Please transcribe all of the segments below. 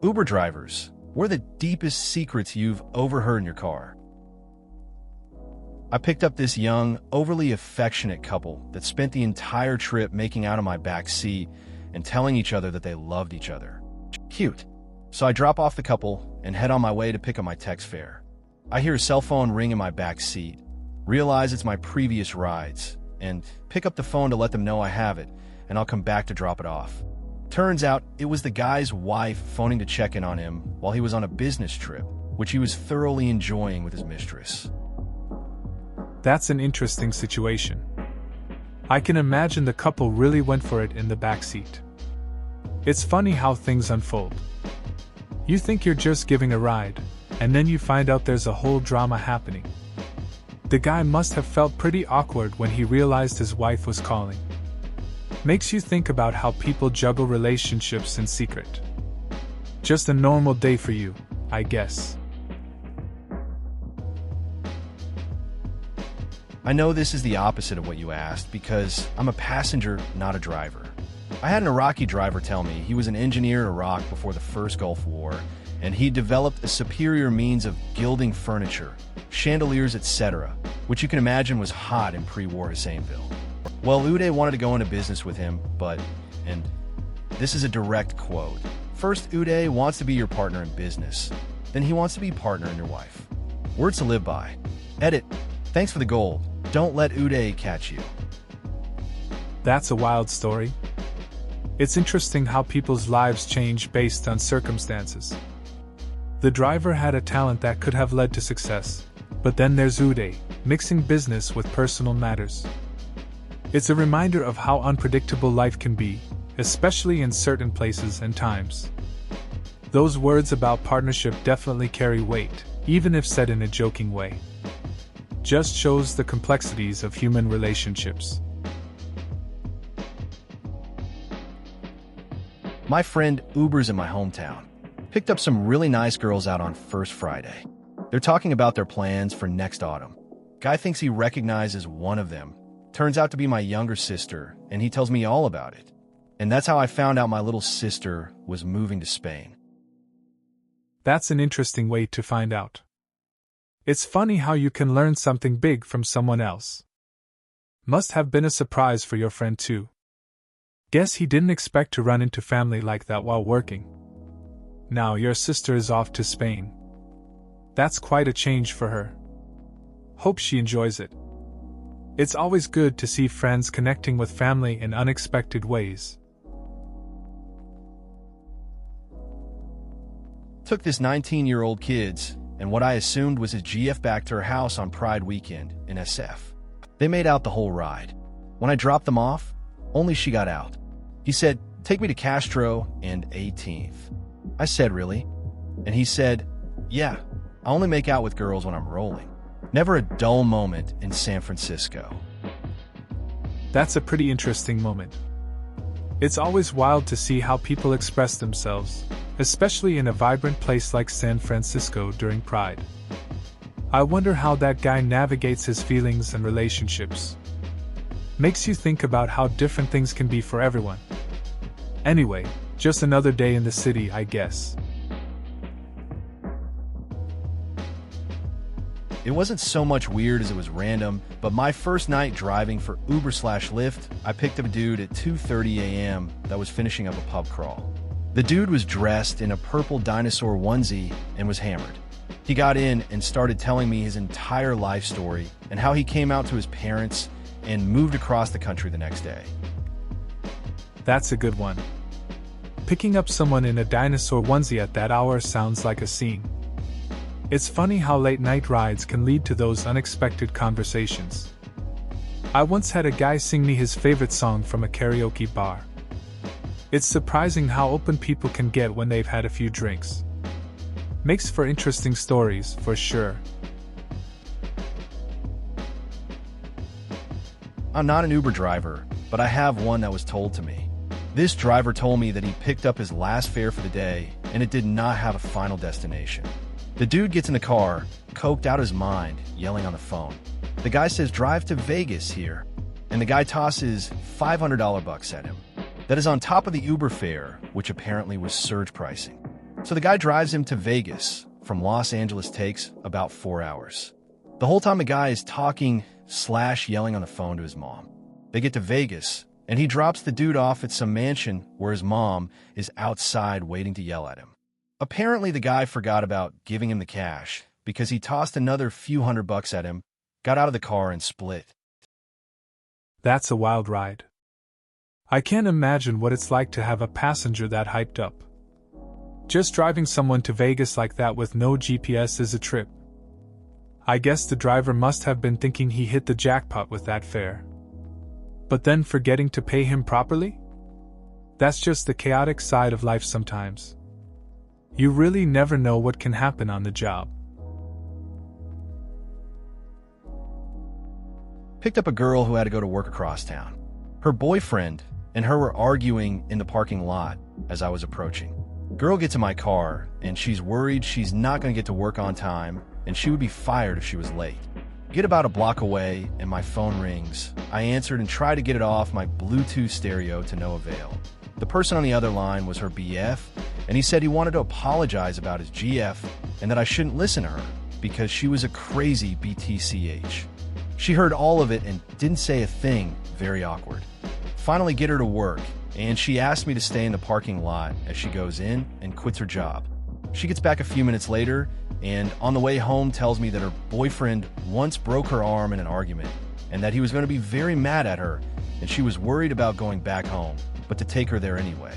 Uber drivers, what are the deepest secrets you've overheard in your car? I picked up this young, overly affectionate couple that spent the entire trip making out in my back seat and telling each other that they loved each other. Cute. So I drop off the couple and head on my way to pick up my text fare. I hear a cell phone ring in my back seat, realize it's my previous rides, and pick up the phone to let them know I have it, and I'll come back to drop it off. Turns out it was the guy's wife phoning to check in on him while he was on a business trip, which he was thoroughly enjoying with his mistress. That's an interesting situation. I can imagine the couple really went for it in the backseat. It's funny how things unfold. You think you're just giving a ride, and then you find out there's a whole drama happening. The guy must have felt pretty awkward when he realized his wife was calling. Makes you think about how people juggle relationships in secret. Just a normal day for you, I guess. I know this is the opposite of what you asked because I'm a passenger, not a driver. I had an Iraqi driver tell me he was an engineer in Iraq before the first Gulf War, and he developed a superior means of gilding furniture, chandeliers, etc., which you can imagine was hot in pre-war Husseinville. Well, Uday wanted to go into business with him, and this is a direct quote, first Uday wants to be your partner in business, then he wants to be partner in your wife. Words to live by. Edit. Thanks for the gold. Don't let Uday catch you. That's a wild story. It's interesting how people's lives change based on circumstances. The driver had a talent that could have led to success, but then there's Uday, mixing business with personal matters. It's a reminder of how unpredictable life can be, especially in certain places and times. Those words about partnership definitely carry weight, even if said in a joking way. Just shows the complexities of human relationships. My friend Ubers in my hometown. Picked up some really nice girls out on first Friday. They're talking about their plans for next autumn. Guy thinks he recognizes one of them. Turns out to be my younger sister, and he tells me all about it. And that's how I found out my little sister was moving to Spain. That's an interesting way to find out. It's funny how you can learn something big from someone else. Must have been a surprise for your friend too. Guess he didn't expect to run into family like that while working. Now your sister is off to Spain. That's quite a change for her. Hope she enjoys it. It's always good to see friends connecting with family in unexpected ways. Took this 19-year-old kid's, and what I assumed was his GF back to her house on Pride weekend in SF. They made out the whole ride. When I dropped them off, only she got out. He said, "Take me to Castro and 18th. I said, "Really?" And he said, "Yeah, I only make out with girls when I'm rolling. Never a dull moment in San Francisco." That's a pretty interesting moment. It's always wild to see how people express themselves, especially in a vibrant place like San Francisco during Pride. I wonder how that guy navigates his feelings and relationships. Makes you think about how different things can be for everyone. Anyway, just another day in the city, I guess. It wasn't so much weird as it was random, but my first night driving for Uber/Lyft, I picked up a dude at 2:30 a.m. that was finishing up a pub crawl. The dude was dressed in a purple dinosaur onesie and was hammered. He got in and started telling me his entire life story and how he came out to his parents and moved across the country the next day. That's a good one. Picking up someone in a dinosaur onesie at that hour sounds like a scene. It's funny how late-night rides can lead to those unexpected conversations. I once had a guy sing me his favorite song from a karaoke bar. It's surprising how open people can get when they've had a few drinks. Makes for interesting stories, for sure. I'm not an Uber driver, but I have one that was told to me. This driver told me that he picked up his last fare for the day, and it did not have a final destination. The dude gets in the car, coked out his mind, yelling on the phone. The guy says, "Drive to Vegas here." And the guy tosses $500 bucks at him. That is on top of the Uber fare, which apparently was surge pricing. So the guy drives him to Vegas. From Los Angeles takes about 4 hours. The whole time the guy is talking/yelling on the phone to his mom. They get to Vegas, and he drops the dude off at some mansion where his mom is outside waiting to yell at him. Apparently the guy forgot about giving him the cash because he tossed another few $100 at him, got out of the car, and split. That's a wild ride. I can't imagine what it's like to have a passenger that hyped up. Just driving someone to Vegas like that with no GPS is a trip. I guess the driver must have been thinking he hit the jackpot with that fare. But then forgetting to pay him properly? That's just the chaotic side of life sometimes. You really never know what can happen on the job. Picked up a girl who had to go to work across town. Her boyfriend and her were arguing in the parking lot as I was approaching. Girl gets in my car, and she's worried she's not going to get to work on time, and she would be fired if she was late. Get about a block away, and my phone rings. I answered and tried to get it off my Bluetooth stereo to no avail. The person on the other line was her BF, and he said he wanted to apologize about his GF and that I shouldn't listen to her because she was a crazy BTCH. She heard all of it and didn't say a thing. Very awkward. Finally get her to work, and she asked me to stay in the parking lot as she goes in and quits her job. She gets back a few minutes later, and on the way home tells me that her boyfriend once broke her arm in an argument, and that he was going to be very mad at her, and she was worried about going back home, but to take her there anyway.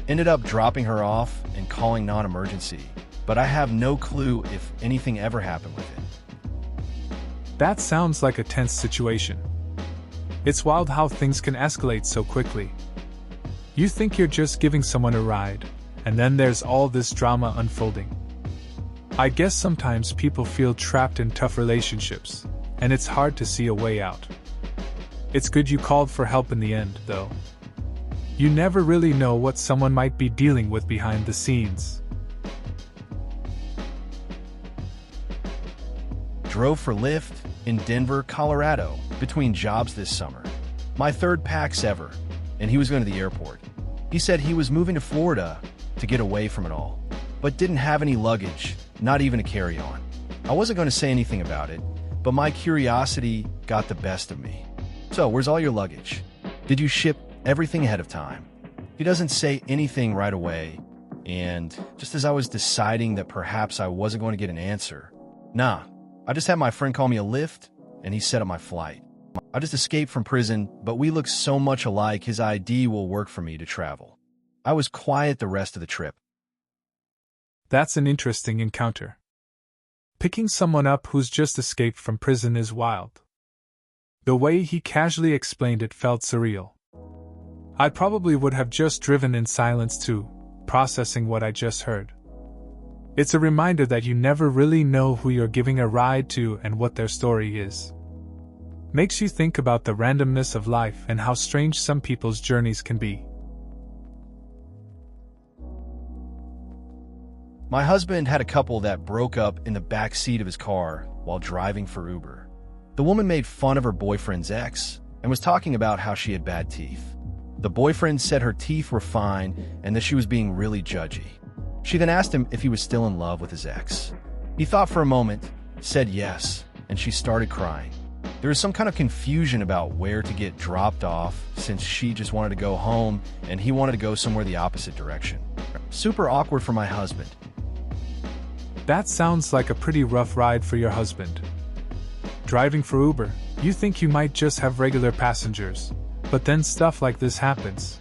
Ended up dropping her off and calling non-emergency, but I have no clue if anything ever happened with it. That sounds like a tense situation. It's wild how things can escalate so quickly. You think you're just giving someone a ride, and then there's all this drama unfolding. I guess sometimes people feel trapped in tough relationships, and it's hard to see a way out. It's good you called for help in the end, though. You never really know what someone might be dealing with behind the scenes. Drove for Lyft in Denver, Colorado, between jobs this summer. My third PAX ever, and he was going to the airport. He said he was moving to Florida to get away from it all, but didn't have any luggage, not even a carry-on. I wasn't going to say anything about it, but my curiosity got the best of me. So, where's all your luggage? Did you ship everything ahead of time? He doesn't say anything right away, and just as I was deciding that perhaps I wasn't going to get an answer, nah, I just had my friend call me a Lyft, and he set up my flight. I just escaped from prison, but we look so much alike his ID will work for me to travel. I was quiet the rest of the trip. That's an interesting encounter. Picking someone up who's just escaped from prison is wild. The way he casually explained it felt surreal. I probably would have just driven in silence too, processing what I just heard. It's a reminder that you never really know who you're giving a ride to and what their story is. Makes you think about the randomness of life and how strange some people's journeys can be. My husband had a couple that broke up in the back seat of his car while driving for Uber. The woman made fun of her boyfriend's ex and was talking about how she had bad teeth. The boyfriend said her teeth were fine and that she was being really judgy. She then asked him if he was still in love with his ex. He thought for a moment, said yes, and she started crying. There was some kind of confusion about where to get dropped off since she just wanted to go home and he wanted to go somewhere the opposite direction. Super awkward for my husband. That sounds like a pretty rough ride for your husband. Driving for Uber, you think you might just have regular passengers, but then stuff like this happens.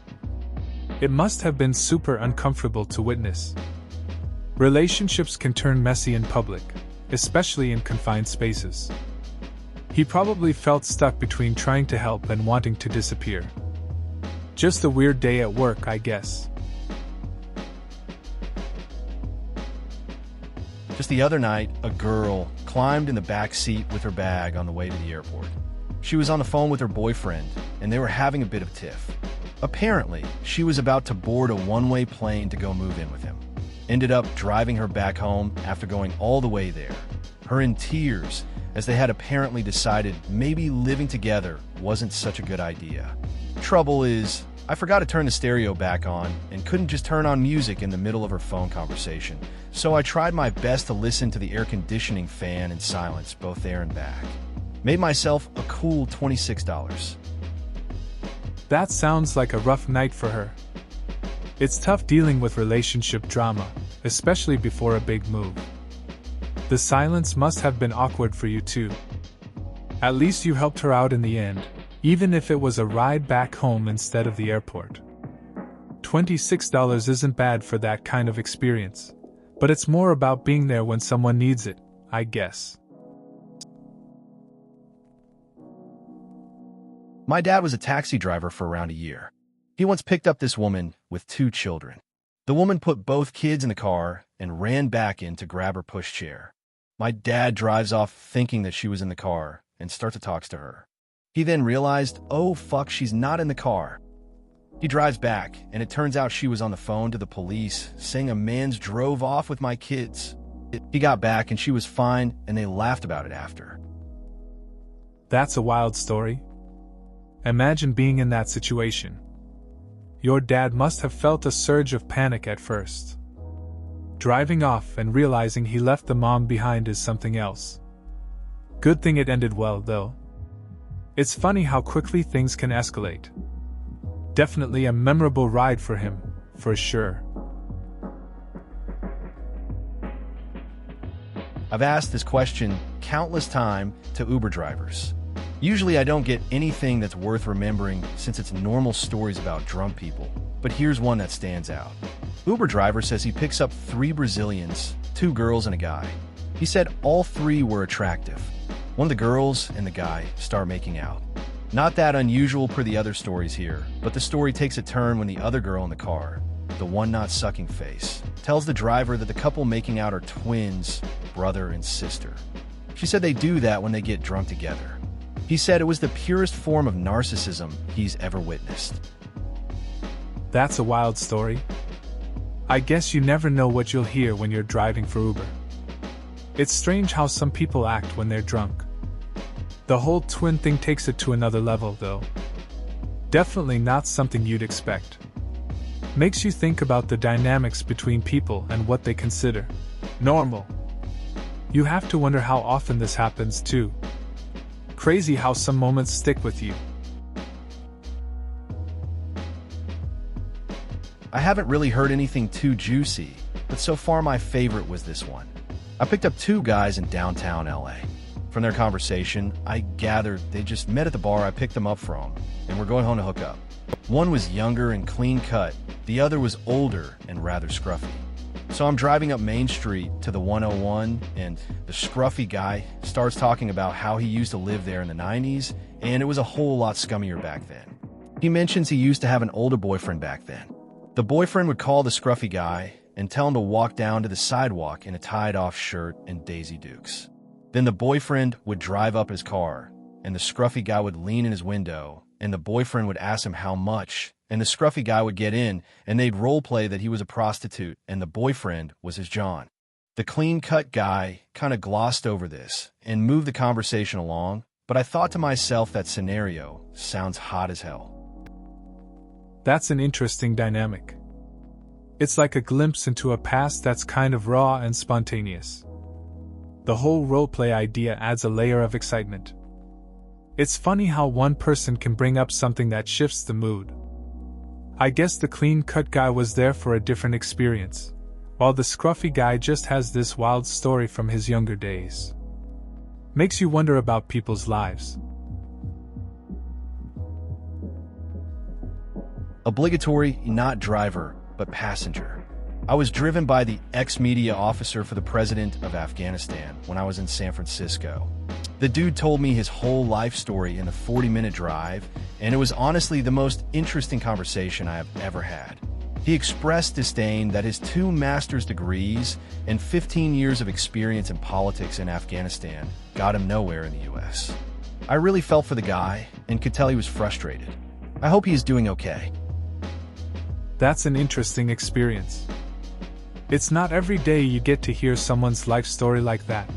It must have been super uncomfortable to witness. Relationships can turn messy in public, especially in confined spaces. He probably felt stuck between trying to help and wanting to disappear. Just a weird day at work, I guess. Just the other night, a girl climbed in the back seat with her bag on the way to the airport. She was on the phone with her boyfriend, and they were having a bit of tiff. Apparently, she was about to board a one-way plane to go move in with him. Ended up driving her back home after going all the way there. Her in tears, as they had apparently decided maybe living together wasn't such a good idea. Trouble is, I forgot to turn the stereo back on and couldn't just turn on music in the middle of her phone conversation, so I tried my best to listen to the air conditioning fan in silence both there and back. Made myself a cool $26. That sounds like a rough night for her. It's tough dealing with relationship drama, especially before a big move. The silence must have been awkward for you too. At least you helped her out in the end, even if it was a ride back home instead of the airport. $26 isn't bad for that kind of experience, but it's more about being there when someone needs it, I guess. My dad was a taxi driver for around a year. He once picked up this woman with 2 children. The woman put both kids in the car and ran back in to grab her pushchair. My dad drives off thinking that she was in the car and starts to talk to her. He then realized, oh fuck, she's not in the car. He drives back, and it turns out she was on the phone to the police, saying a man's drove off with my kids. He got back and she was fine, and they laughed about it after. That's a wild story. Imagine being in that situation. Your dad must have felt a surge of panic at first. Driving off and realizing he left the mom behind is something else. Good thing it ended well, though. It's funny how quickly things can escalate. Definitely a memorable ride for him, for sure. I've asked this question countless times to Uber drivers. Usually I don't get anything that's worth remembering since it's normal stories about drunk people, but here's one that stands out. Uber driver says he picks up 3 Brazilians, 2 girls and a guy. He said all 3 were attractive. One of the girls and the guy start making out. Not that unusual per the other stories here, but the story takes a turn when the other girl in the car, the one not sucking face, tells the driver that the couple making out are twins, brother and sister. She said they do that when they get drunk together. He said it was the purest form of narcissism he's ever witnessed. That's a wild story. I guess you never know what you'll hear when you're driving for Uber. It's strange how some people act when they're drunk. The whole twin thing takes it to another level, though. Definitely not something you'd expect. Makes you think about the dynamics between people and what they consider normal. You have to wonder how often this happens, too. Crazy how some moments stick with you. I haven't really heard anything too juicy, but so far my favorite was this one. I picked up 2 guys in downtown LA. From their conversation, I gathered they just met at the bar I picked them up from, and were going home to hook up. One was younger and clean cut, the other was older and rather scruffy. So I'm driving up Main Street to the 101, and the scruffy guy starts talking about how he used to live there in the 90s, and it was a whole lot scummier back then. He mentions he used to have an older boyfriend back then. The boyfriend would call the scruffy guy and tell him to walk down to the sidewalk in a tied-off shirt and Daisy Dukes. Then the boyfriend would drive up his car, and the scruffy guy would lean in his window, and the boyfriend would ask him how much, and the scruffy guy would get in, and they'd role-play that he was a prostitute, and the boyfriend was his John. The clean-cut guy kind of glossed over this and moved the conversation along, but I thought to myself that scenario sounds hot as hell. That's an interesting dynamic. It's like a glimpse into a past that's kind of raw and spontaneous. The whole roleplay idea adds a layer of excitement. It's funny how one person can bring up something that shifts the mood. I guess the clean-cut guy was there for a different experience, while the scruffy guy just has this wild story from his younger days. Makes you wonder about people's lives. Obligatory, not driver, but passenger. I was driven by the ex-media officer for the president of Afghanistan when I was in San Francisco. The dude told me his whole life story in a 40-minute drive, and it was honestly the most interesting conversation I have ever had. He expressed disdain that his 2 master's degrees and 15 years of experience in politics in Afghanistan got him nowhere in the US. I really felt for the guy and could tell he was frustrated. I hope he is doing okay. That's an interesting experience. It's not every day you get to hear someone's life story like that,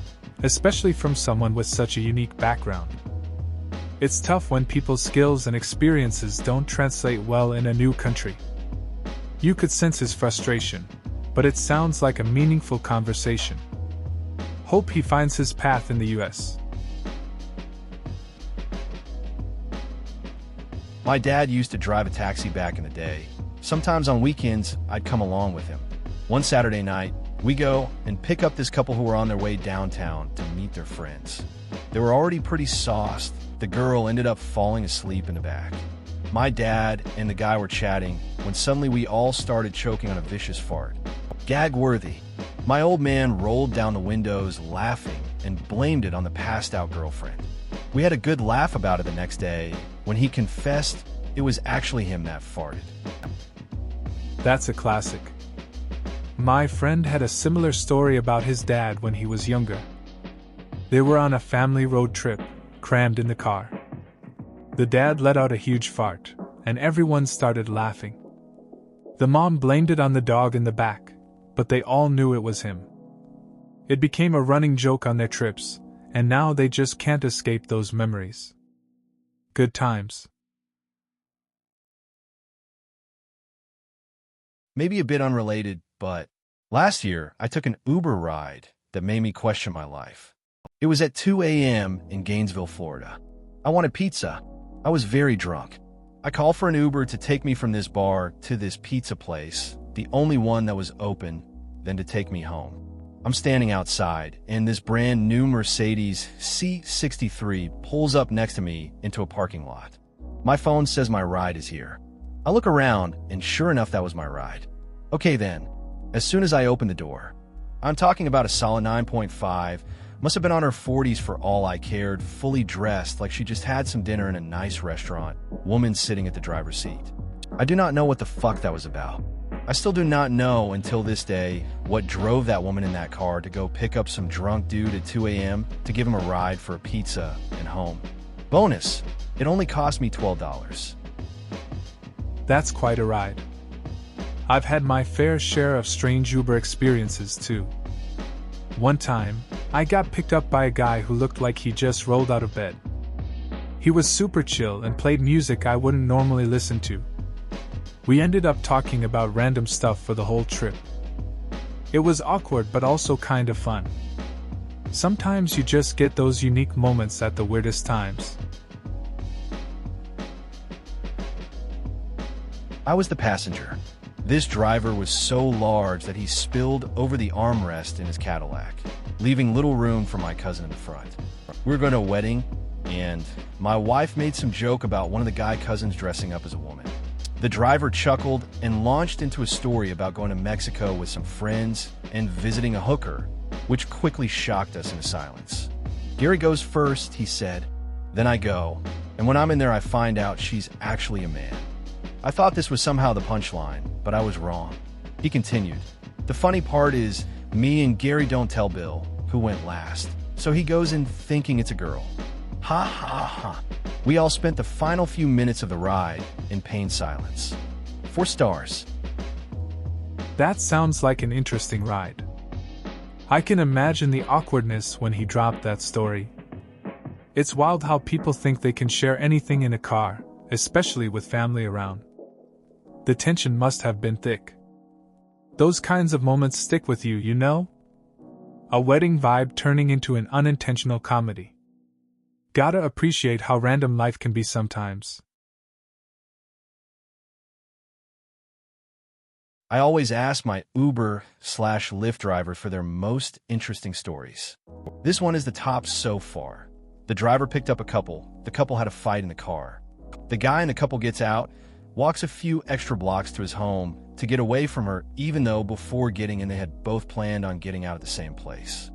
especially from someone with such a unique background. It's tough when people's skills and experiences don't translate well in a new country. You could sense his frustration, but it sounds like a meaningful conversation. Hope he finds his path in the US. My dad used to drive a taxi back in the day. Sometimes on weekends, I'd come along with him. One Saturday night, we go and pick up this couple who were on their way downtown to meet their friends. They were already pretty sauced. The girl ended up falling asleep in the back. My dad and the guy were chatting when suddenly we all started choking on a vicious fart. Gag-worthy. My old man rolled down the windows laughing and blamed it on the passed-out girlfriend. We had a good laugh about it the next day when he confessed it was actually him that farted. That's a classic. My friend had a similar story about his dad when he was younger. They were on a family road trip, crammed in the car. The dad let out a huge fart, and everyone started laughing. The mom blamed it on the dog in the back, but they all knew it was him. It became a running joke on their trips, and now they just can't escape those memories. Good times. Maybe a bit unrelated, but last year I took an Uber ride that made me question my life. It was at 2 a.m. in Gainesville, Florida. I wanted pizza. I was very drunk. I called for an Uber to take me from this bar to this pizza place, the only one that was open, then to take me home. I'm standing outside, and this brand new Mercedes C63 pulls up next to me into a parking lot. My phone says my ride is here. I look around, and sure enough, that was my ride. Okay then, as soon as I open the door, I'm talking about a solid 9.5, must have been on her 40s for all I cared, fully dressed like she just had some dinner in a nice restaurant, woman sitting at the driver's seat. I do not know what the fuck that was about. I still do not know until this day what drove that woman in that car to go pick up some drunk dude at 2 a.m. to give him a ride for a pizza and home. Bonus, it only cost me $12. That's quite a ride. I've had my fair share of strange Uber experiences too. One time, I got picked up by a guy who looked like he just rolled out of bed. He was super chill and played music I wouldn't normally listen to. We ended up talking about random stuff for the whole trip. It was awkward but also kind of fun. Sometimes you just get those unique moments at the weirdest times. I was the passenger. This driver was so large that he spilled over the armrest in his Cadillac, leaving little room for my cousin in the front. We were going to a wedding, and my wife made some joke about one of the guy cousins dressing up as a woman. The driver chuckled and launched into a story about going to Mexico with some friends and visiting a hooker, which quickly shocked us into silence. Gary goes first, he said. Then I go, and when I'm in there I find out she's actually a man. I thought this was somehow the punchline, but I was wrong. He continued. The funny part is, me and Gary don't tell Bill, who went last, so he goes in thinking it's a girl. Ha ha ha. We all spent the final few minutes of the ride in pained silence. 4 stars. That sounds like an interesting ride. I can imagine the awkwardness when he dropped that story. It's wild how people think they can share anything in a car, especially with family around. The tension must have been thick. Those kinds of moments stick with you, you know? A wedding vibe turning into an unintentional comedy. Gotta appreciate how random life can be sometimes. I always ask my Uber/Lyft driver for their most interesting stories. This one is the top so far. The driver picked up a couple. The couple had a fight in the car. The guy in the couple gets out, walks a few extra blocks to his home to get away from her, even though before getting in they had both planned on getting out of the same place.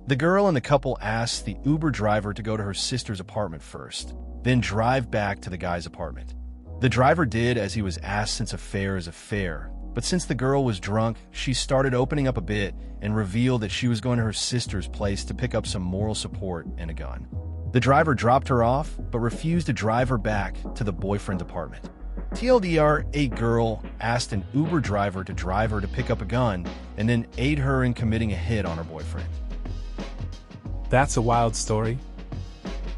The girl in the couple asks the Uber driver to go to her sister's apartment first, then drive back to the guy's apartment. The driver did as he was asked since a fare is a fare, but since the girl was drunk, she started opening up a bit and revealed that she was going to her sister's place to pick up some moral support and a gun. The driver dropped her off, but refused to drive her back to the boyfriend's apartment. TLDR, a girl asked an Uber driver to drive her to pick up a gun and then aid her in committing a hit on her boyfriend. That's a wild story.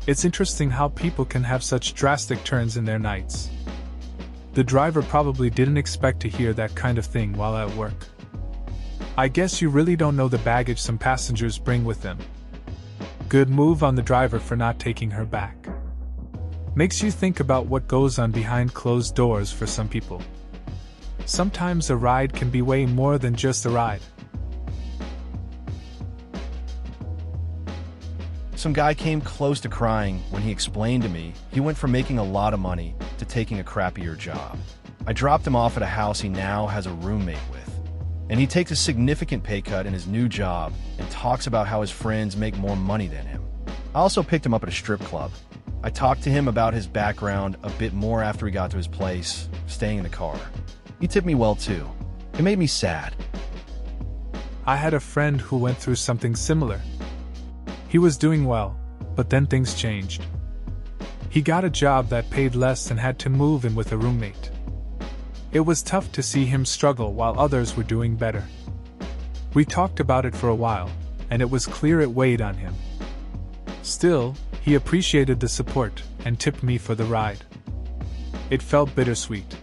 It's interesting how people can have such drastic turns in their nights. The driver probably didn't expect to hear that kind of thing while at work. I guess you really don't know the baggage some passengers bring with them. Good move on the driver for not taking her back. Makes you think about what goes on behind closed doors for some people. Sometimes a ride can be way more than just a ride. Some guy came close to crying when he explained to me he went from making a lot of money to taking a crappier job. I dropped him off at a house he now has a roommate with, and he takes a significant pay cut in his new job and talks about how his friends make more money than him. I also picked him up at a strip club. I talked to him about his background a bit more after he got to his place, staying in the car. He tipped me well too. It made me sad. I had a friend who went through something similar. He was doing well, but then things changed. He got a job that paid less and had to move in with a roommate. It was tough to see him struggle while others were doing better. We talked about it for a while, and it was clear it weighed on him. Still, he appreciated the support and tipped me for the ride. It felt bittersweet.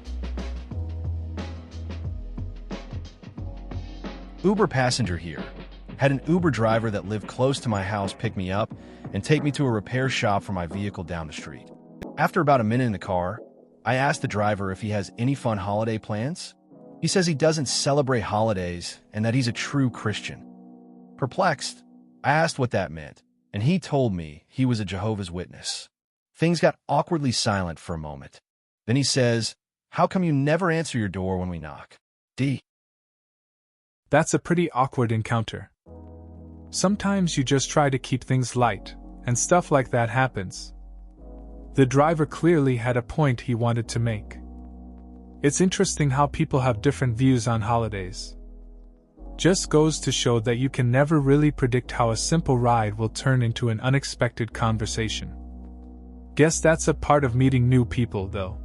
Uber passenger here. Had an Uber driver that lived close to my house pick me up and take me to a repair shop for my vehicle down the street. After about a minute in the car, I asked the driver if he has any fun holiday plans. He says he doesn't celebrate holidays and that he's a true Christian. Perplexed, I asked what that meant, and he told me he was a Jehovah's Witness. Things got awkwardly silent for a moment. Then he says, "How come you never answer your door when we knock?" That's a pretty awkward encounter. Sometimes you just try to keep things light, and stuff like that happens. The driver clearly had a point he wanted to make. It's interesting how people have different views on holidays. Just goes to show that you can never really predict how a simple ride will turn into an unexpected conversation. Guess that's a part of meeting new people, though.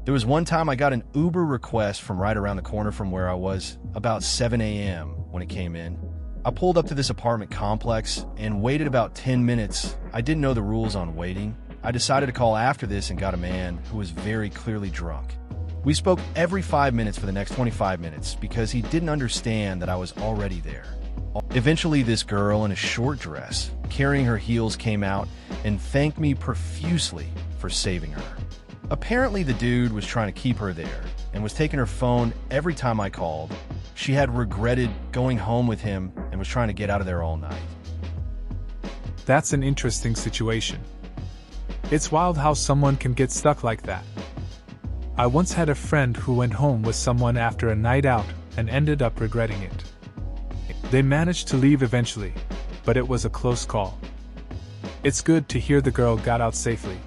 There was one time I got an Uber request from right around the corner from where I was, about 7 a.m. when it came in. I pulled up to this apartment complex and waited about 10 minutes. I didn't know the rules on waiting. I decided to call after this and got a man who was very clearly drunk. We spoke every 5 minutes for the next 25 minutes because he didn't understand that I was already there. Eventually, this girl in a short dress, carrying her heels, came out and thanked me profusely for saving her. Apparently, the dude was trying to keep her there and was taking her phone every time I called. She had regretted going home with him and was trying to get out of there all night. That's an interesting situation. It's wild how someone can get stuck like that. I once had a friend who went home with someone after a night out and ended up regretting it. They managed to leave eventually, but it was a close call. It's good to hear the girl got out safely.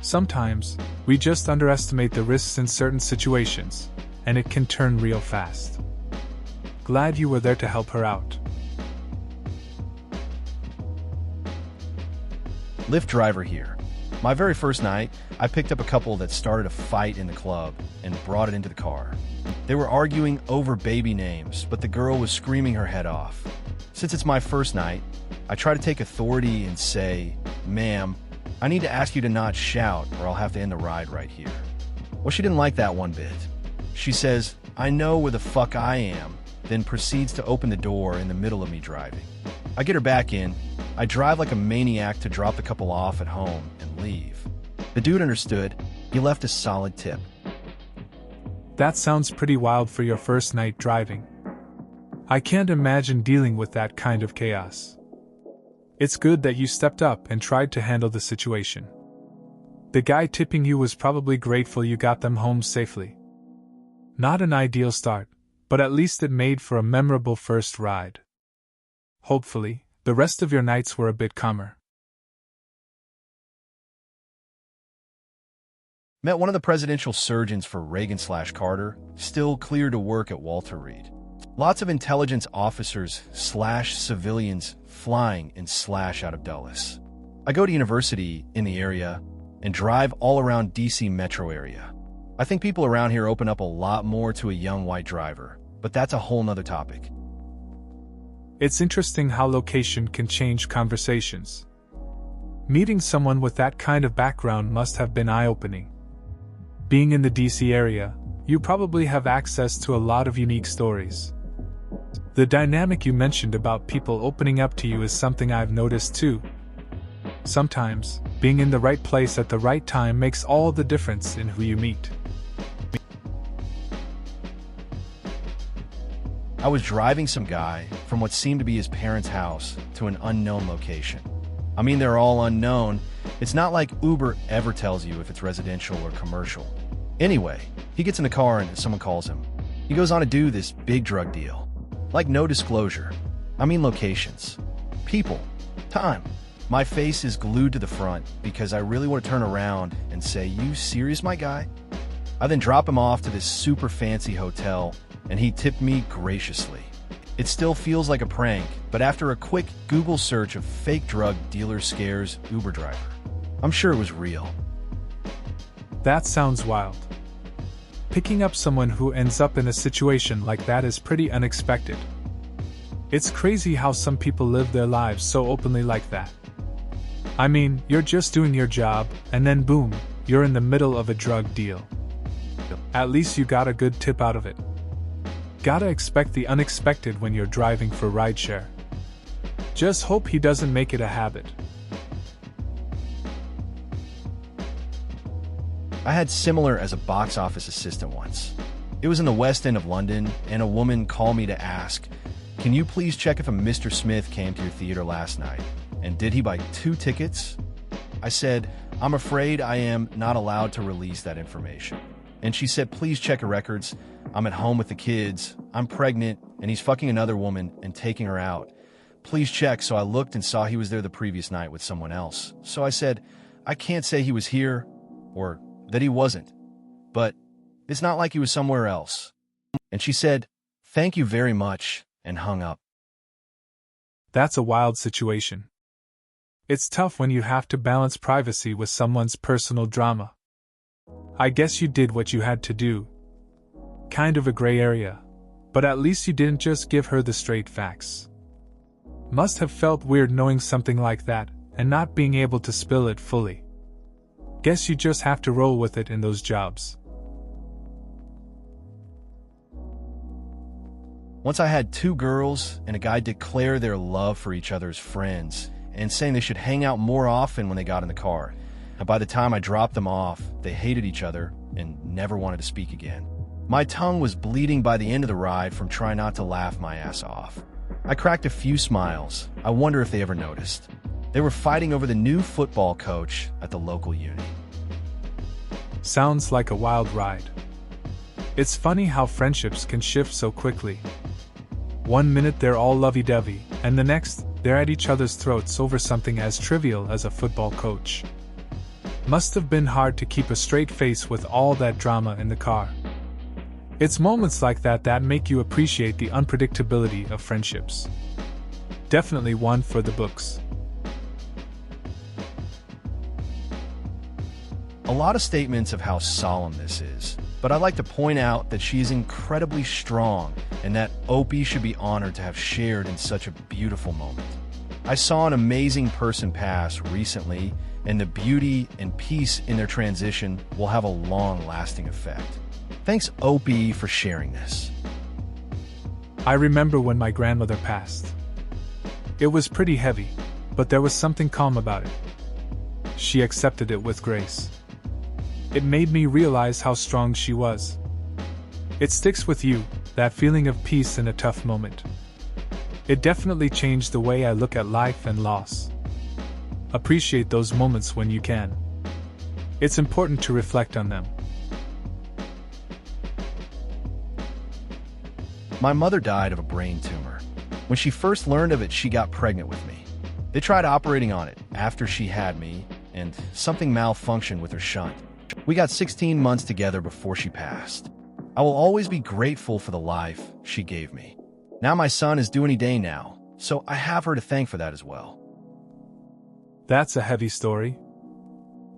Sometimes, we just underestimate the risks in certain situations, and it can turn real fast. Glad you were there to help her out. Lyft driver here. My very first night, I picked up a couple that started a fight in the club and brought it into the car. They were arguing over baby names, but the girl was screaming her head off. Since it's my first night, I try to take authority and say, "Ma'am, I need to ask you to not shout or I'll have to end the ride right here." Well, she didn't like that one bit. She says, "I know where the fuck I am," then proceeds to open the door in the middle of me driving. I get her back in. I drive like a maniac to drop the couple off at home and leave. The dude understood. He left a solid tip. That sounds pretty wild for your first night driving. I can't imagine dealing with that kind of chaos. It's good that you stepped up and tried to handle the situation. The guy tipping you was probably grateful you got them home safely. Not an ideal start, but at least it made for a memorable first ride. Hopefully, the rest of your nights were a bit calmer. Met one of the presidential surgeons for Reagan/Carter, still cleared to work at Walter Reed. Lots of intelligence officers / civilians flying in / out of Dulles. I go to university in the area and drive all around DC metro area. I think people around here open up a lot more to a young white driver, but that's a whole nother topic. It's interesting how location can change conversations. Meeting someone with that kind of background must have been eye-opening. Being in the DC area, you probably have access to a lot of unique stories. The dynamic you mentioned about people opening up to you is something I've noticed too. Sometimes, being in the right place at the right time makes all the difference in who you meet. I was driving some guy from what seemed to be his parents' house to an unknown location. I mean, they're all unknown. It's not like Uber ever tells you if it's residential or commercial. Anyway, he gets in the car and someone calls him. He goes on to do this big drug deal. Like no disclosure. I mean locations. People. Time. My face is glued to the front because I really want to turn around and say, "You serious, my guy?" I then drop him off to this super fancy hotel and he tipped me graciously. It still feels like a prank, but after a quick Google search of fake drug dealer scares Uber driver, I'm sure it was real. That sounds wild. Picking up someone who ends up in a situation like that is pretty unexpected. It's crazy how some people live their lives so openly like that. I mean, you're just doing your job, and then boom, you're in the middle of a drug deal. At least you got a good tip out of it. Gotta expect the unexpected when you're driving for rideshare. Just hope he doesn't make it a habit. I had similar as a box office assistant once. It was in the West End of London, and a woman called me to ask, "Can you please check if a Mr. Smith came to your theater last night? And did he buy 2 tickets?" I said, "I'm afraid I am not allowed to release that information." And she said, "Please check your records. I'm at home with the kids. I'm pregnant, and he's fucking another woman and taking her out. Please check." So I looked and saw he was there the previous night with someone else. So I said, "I can't say he was here or that he wasn't, but it's not like he was somewhere else." And she said, "Thank you very much," and hung up. That's a wild situation. It's tough when you have to balance privacy with someone's personal drama. I guess you did what you had to do. Kind of a gray area, but at least you didn't just give her the straight facts. Must have felt weird knowing something like that and not being able to spill it fully. Guess you just have to roll with it in those jobs. Once I had 2 girls and a guy declare their love for each other as friends and saying they should hang out more often when they got in the car. And by the time I dropped them off, they hated each other and never wanted to speak again. My tongue was bleeding by the end of the ride from trying not to laugh my ass off. I cracked a few smiles. I wonder if they ever noticed. They were fighting over the new football coach at the local uni. Sounds like a wild ride. It's funny how friendships can shift so quickly. One minute they're all lovey-dovey, and the next, they're at each other's throats over something as trivial as a football coach. Must have been hard to keep a straight face with all that drama in the car. It's moments like that that make you appreciate the unpredictability of friendships. Definitely one for the books. A lot of statements of how solemn this is, but I'd like to point out that she is incredibly strong and that Opie should be honored to have shared in such a beautiful moment. I saw an amazing person pass recently, and the beauty and peace in their transition will have a long-lasting effect. Thanks, Opie, for sharing this. I remember when my grandmother passed. It was pretty heavy, but there was something calm about it. She accepted it with grace. It made me realize how strong she was. It sticks with you, that feeling of peace in a tough moment. It definitely changed the way I look at life and loss. Appreciate those moments when you can. It's important to reflect on them. My mother died of a brain tumor. When she first learned of it, she got pregnant with me. They tried operating on it after she had me, and something malfunctioned with her shunt. We got 16 months together before she passed. I will always be grateful for the life she gave me. Now my son is due any day now, so I have her to thank for that as well. That's a heavy story.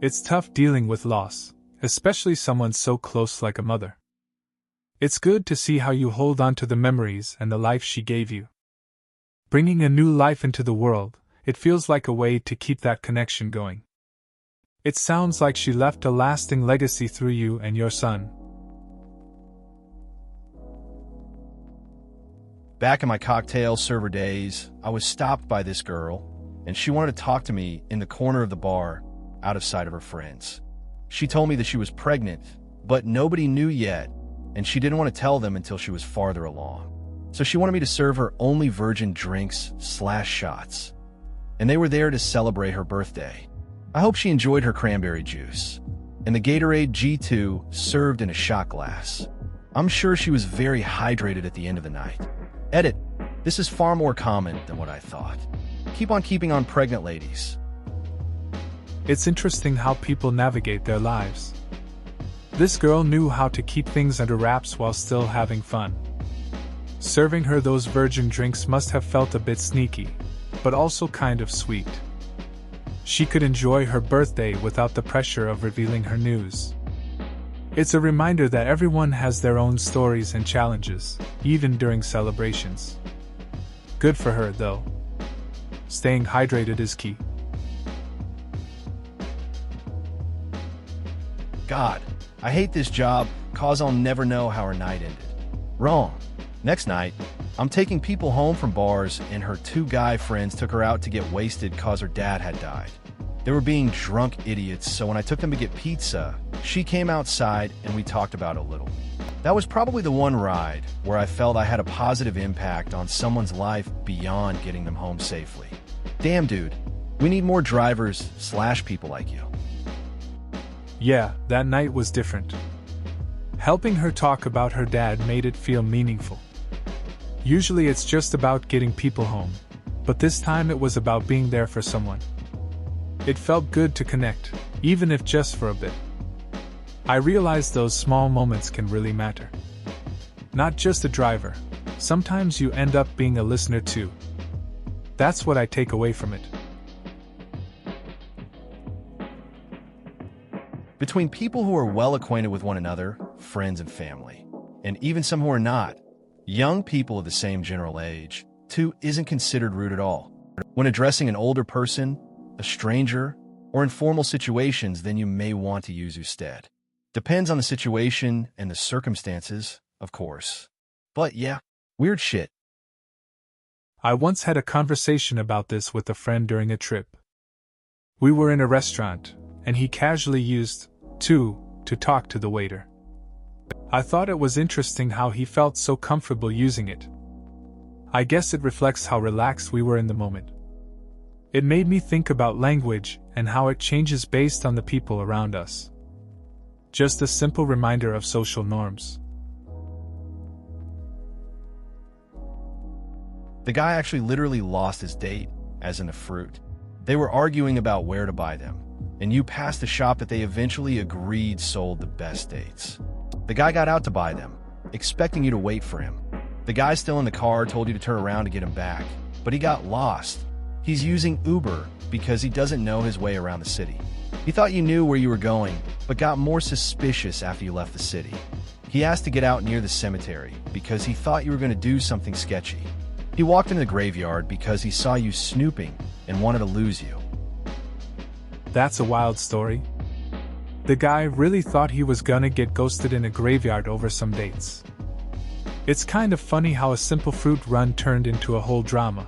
It's tough dealing with loss, especially someone so close like a mother. It's good to see how you hold on to the memories and the life she gave you. Bringing a new life into the world, it feels like a way to keep that connection going. It sounds like she left a lasting legacy through you and your son. Back in my cocktail server days, I was stopped by this girl, and she wanted to talk to me in the corner of the bar, out of sight of her friends. She told me that she was pregnant, but nobody knew yet, and she didn't want to tell them until she was farther along. So she wanted me to serve her only virgin drinks/shots. And they were there to celebrate her birthday. I hope she enjoyed her cranberry juice, and the Gatorade G2 served in a shot glass. I'm sure she was very hydrated at the end of the night. Edit, this is far more common than what I thought. Keep on keeping on, pregnant ladies. It's interesting how people navigate their lives. This girl knew how to keep things under wraps while still having fun. Serving her those virgin drinks must have felt a bit sneaky, but also kind of sweet. She could enjoy her birthday without the pressure of revealing her news. It's a reminder that everyone has their own stories and challenges, even during celebrations. Good for her, though. Staying hydrated is key. God, I hate this job, cause I'll never know how her night ended. Wrong. Next night, I'm taking people home from bars, and her two guy friends took her out to get wasted cause her dad had died. They were being drunk idiots, so when I took them to get pizza, she came outside and we talked about it a little. That was probably the one ride where I felt I had a positive impact on someone's life beyond getting them home safely. Damn, dude, we need more drivers/people like you. Yeah, that night was different. Helping her talk about her dad made it feel meaningful. Usually it's just about getting people home, but this time it was about being there for someone. It felt good to connect, even if just for a bit. I realized those small moments can really matter. Not just a driver, sometimes you end up being a listener too. That's what I take away from it. Between people who are well acquainted with one another, friends and family, and even some who are not, young people of the same general age, too, isn't considered rude at all. When addressing an older person, a stranger, or in formal situations, then you may want to use usted. Depends on the situation and the circumstances, of course. But yeah, weird shit. I once had a conversation about this with a friend during a trip. We were in a restaurant, and he casually used "to" to talk to the waiter. I thought it was interesting how he felt so comfortable using it. I guess it reflects how relaxed we were in the moment. It made me think about language and how it changes based on the people around us. Just a simple reminder of social norms. The guy actually literally lost his date, as in the fruit. They were arguing about where to buy them, and you passed a shop that they eventually agreed sold the best dates. The guy got out to buy them, expecting you to wait for him. The guy still in the car told you to turn around to get him back, but he got lost. He's using Uber because he doesn't know his way around the city. He thought you knew where you were going, but got more suspicious after you left the city. He asked to get out near the cemetery because he thought you were going to do something sketchy. He walked into the graveyard because he saw you snooping and wanted to lose you. That's a wild story. The guy really thought he was gonna get ghosted in a graveyard over some dates. It's kind of funny how a simple fruit run turned into a whole drama.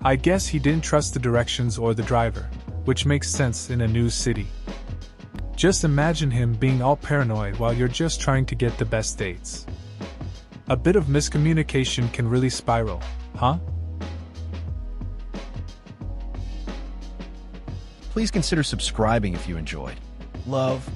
I guess he didn't trust the directions or the driver, which makes sense in a new city. Just imagine him being all paranoid while you're just trying to get the best dates. A bit of miscommunication can really spiral, huh? Please consider subscribing if you enjoyed. Love.